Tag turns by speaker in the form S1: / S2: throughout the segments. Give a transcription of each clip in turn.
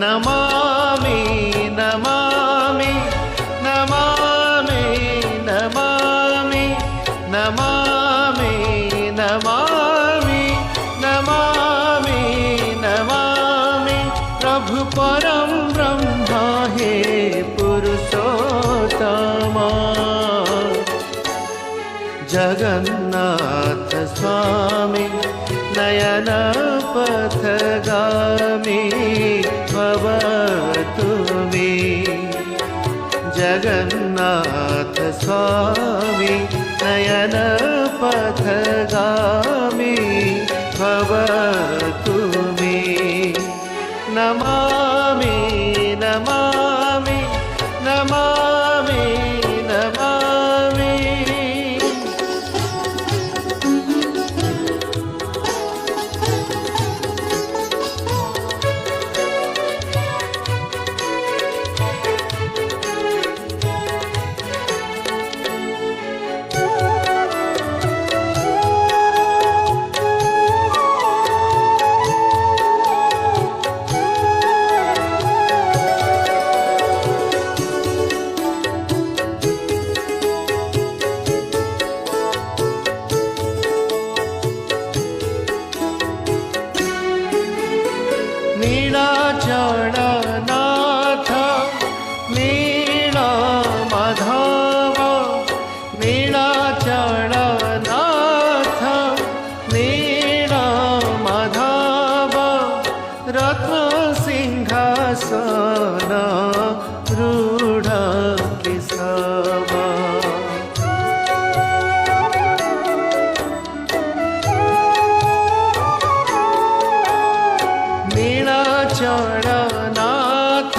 S1: नमामि नमामि नमामि नमामि नमामि नमामि नमामि नमामि प्रभु परम ब्रह्म हे पुरुषोत्तम जगन्नाथ स्वामी नयन पथगामी भवतु मे जगन्नाथ स्वामी नयन पथगामी भवतु मे नमामि नमामि नमामि नमामि नीलाचलनाथ नीलमाधव नीलाचलनाथ नीलमाधव रत्नसिंहासन रूढ केशव नीलाचलनाथ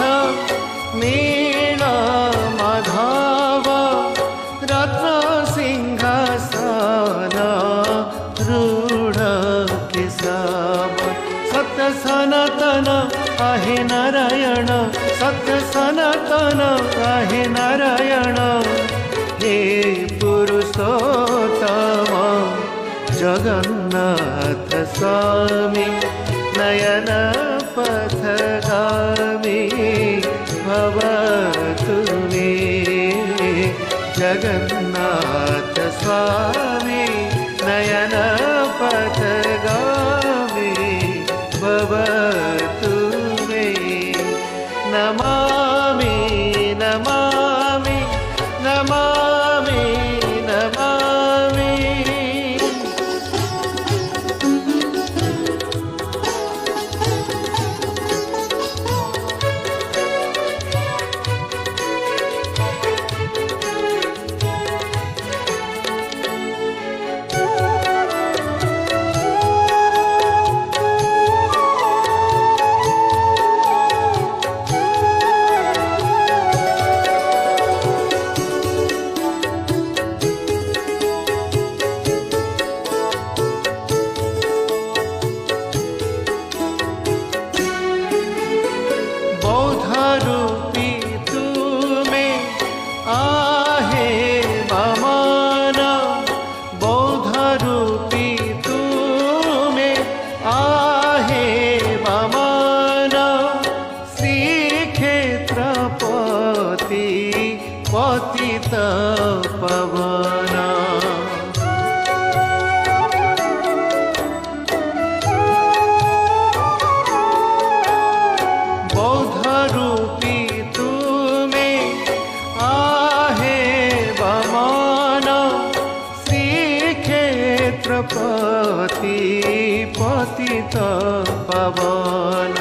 S1: नीलमाधव रत्नसिंहासन रूढ केशव सत्य सनातन आहे नारायण सत्य सनातन आहे नारायण हे पुरुषोत्तम जगन्नाथ स्वामी नयन पथगामी भवतु मे जगन्नाथ स्वामी नयन पथगामी भवतु मे नमामि नमामि नमामि नमामि रूपी तुमे आहे वामन बौद्ध रूपी तुमे आहे वामन श्रीक्षेत्रपति पतित पवन रूपी तुमे आहे वामन श्रीक्षेत्रपति पतित पवन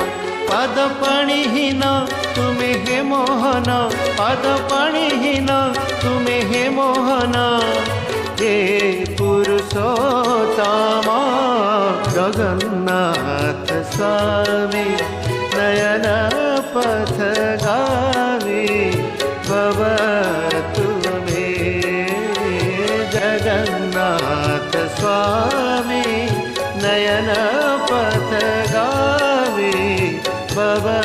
S1: पद पाणिहीन तुमे हे मोहन पद पाणिहीन तुमे हे मोहन हे पुरुषोत्तम जगन्नाथ स्वामी नयन पथगामी भवतु मे जगन्नाथ स्वामी नयन पथगामी भवतु